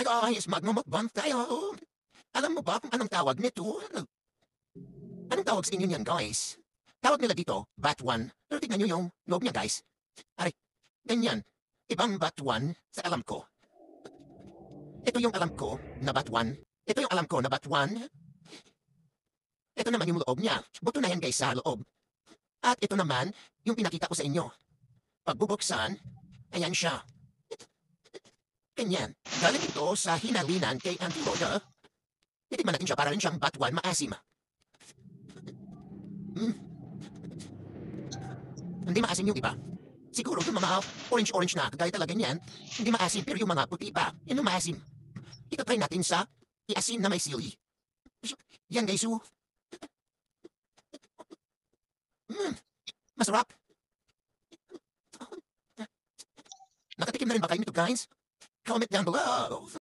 guys, magmumukbang tayo. Alam mo ba kung anong tawag nito? Anong tawag sa inyo niyan, guys? Tawag nila dito, Bat1. Pero tignan nyo yung loob niya, guys. Aray, ganyan. Ibang Bat1 sa alam ko. Ito yung alam ko na Bat1. Ito yung alam ko na Bat1. Ito naman yung loob niya. Buto na yan, guys, sa loob. At ito naman, yung pinakita ko sa inyo. Pagbubuksan, ayan siya. Ganyan. Galing ito sa hinalinan kay Auntie Rhoda. Titigman natin siya para rin siyang Bat1 maasim. Hindi maasim yung iba. Siguro yung mga orange-orange na kagaya talaga niyan, hindi maasim pero yung mga puti pa, yan yung maasim. Ito try natin sa iasim na may sili. Yan guys, masarap. Nakatikim na rin ba kayo nito guys? Comment down below.